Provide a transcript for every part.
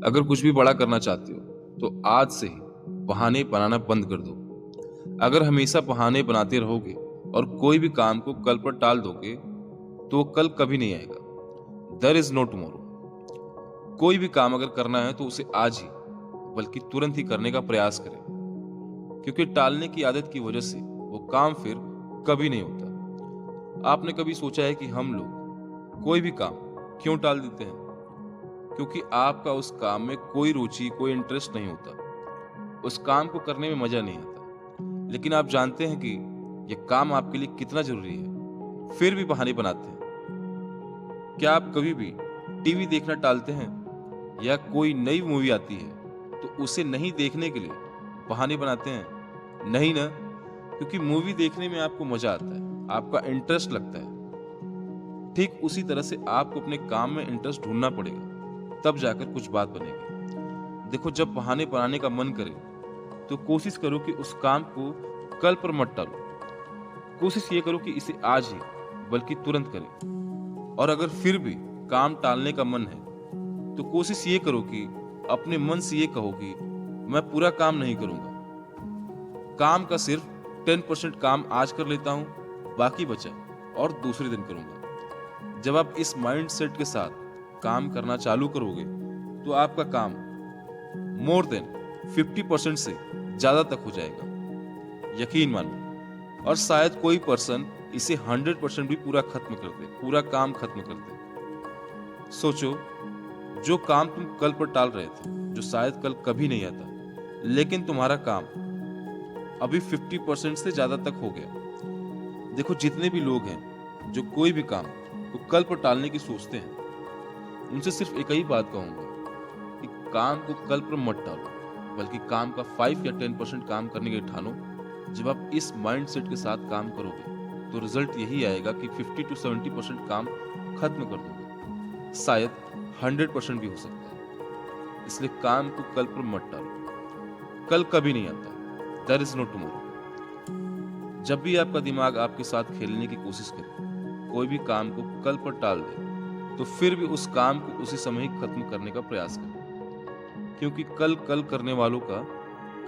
अगर कुछ भी बड़ा करना चाहते हो तो आज से ही बहाने बनाना बंद कर दो। अगर हमेशा बहाने बनाते रहोगे और कोई भी काम को कल पर टाल दोगे तो वो कल कभी नहीं आएगा। There is no tomorrow. कोई भी काम अगर करना है तो उसे आज ही बल्कि तुरंत ही करने का प्रयास करें, क्योंकि टालने की आदत की वजह से वो काम फिर कभी नहीं होता। आपने कभी सोचा है कि हम लोग कोई भी काम क्यों टाल देते हैं? क्योंकि आपका उस काम में कोई रुचि, कोई इंटरेस्ट नहीं होता। उस काम को करने में मजा नहीं आता। लेकिन आप जानते हैं कि यह काम आपके लिए कितना जरूरी है, फिर भी बहाने बनाते हैं। क्या आप कभी भी टीवी देखना टालते हैं या कोई नई मूवी आती है तो उसे नहीं देखने के लिए बहाने बनाते हैं? नहीं ना, क्योंकि मूवी देखने में आपको मजा आता है, आपका इंटरेस्ट लगता है। ठीक उसी तरह से आपको अपने काम में इंटरेस्ट ढूंढना पड़ेगा, तब जाकर कुछ बात बनेगी। देखो, जब बहाने बनाने का मन करे तो कोशिश करो कि उस काम को कल पर मत टालो। कोशिश ये करो कि इसे आज ही बल्कि तुरंत करें। और अगर फिर भी काम टालने का मन है तो कोशिश ये करो कि अपने मन से ये कहो कि मैं पूरा काम नहीं करूंगा, काम का सिर्फ 10% काम आज कर लेता हूं, बाकी बचा और दूसरे दिन करूंगा। जब आप इस माइंड सेट के साथ काम करना चालू करोगे तो आपका काम मोर देन 50% से ज्यादा तक हो जाएगा, यकीन मानो। और शायद कोई पर्सन इसे 100% भी पूरा खत्म कर दे, पूरा काम खत्म कर दे। सोचो, जो काम तुम कल पर टाल रहे थे, जो शायद कल कभी नहीं आता, लेकिन तुम्हारा काम अभी 50% से ज्यादा तक हो गया। देखो, जितने भी लोग हैं जो कोई भी काम को कल पर टालने की सोचते हैं, उनसे सिर्फ एक ही बात कहूंगा कि काम को कल पर मत टालो, बल्कि काम का 5 या 10% काम करने के ठानो। जब आप इस माइंड सेट के साथ काम करोगे तो रिजल्ट यही आएगा कि 50 to 70% काम खत्म कर दोगे, शायद 100% भी हो सकता है। इसलिए काम को कल पर मत टालो, कल कभी नहीं आता। There is no tomorrow. जब भी आपका दिमाग आपके साथ खेलने की कोशिश करे, कोई भी काम को कल पर टाल दे, तो फिर भी उस काम को उसी समय ही खत्म करने का प्रयास करें, क्योंकि कल कल करने वालों का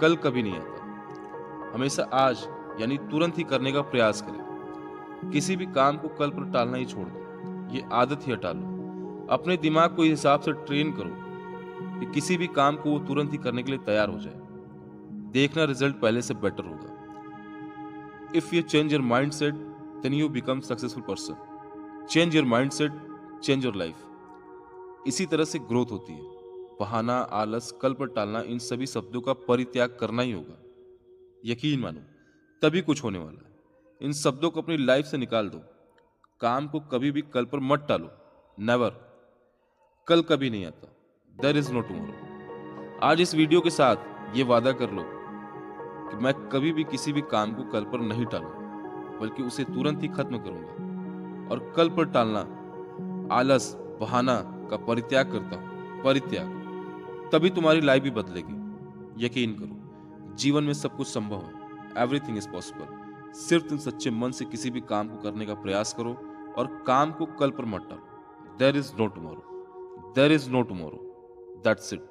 कल कभी नहीं आता। हमेशा आज यानी तुरंत ही करने का प्रयास करें। किसी भी काम को कल पर टालना ही छोड़ दो, ये आदत ही हटा लो। अपने दिमाग को इस हिसाब से ट्रेन करो कि किसी भी काम को वो तुरंत ही करने के लिए तैयार हो जाए। देखना, रिजल्ट पहले से बेटर होगा। If you change your mind set, then you become successful person. Change your mind set, change your life. इसी तरह से ग्रोथ होती है। बहाना, आलस, कल पर टालना, इन सभी शब्दों का परित्याग करना ही होगा। यकीन मानो, तभी कुछ होने वाला है। इन शब्दों को अपनी लाइफ से निकाल दो। काम को कभी भी कल पर मत टालो, नेवर। कल कभी नहीं आता। There is no tomorrow. आज इस वीडियो के साथ ये वादा कर लो कि मैं कभी भी किसी भी काम को कल पर नहीं टालूंगा, बल्कि उसे तुरंत ही खत्म करूंगा। और कल पर टालना, आलस, बहाना का परित्याग करता हूं, परित्याग। तभी तुम्हारी लाइफ भी बदलेगी। यकीन करो, जीवन में सब कुछ संभव है। Everything is possible. सिर्फ तुम सच्चे मन से किसी भी काम को करने का प्रयास करो और काम को कल पर मत टालो। There is no tomorrow. There is no tomorrow. That's it.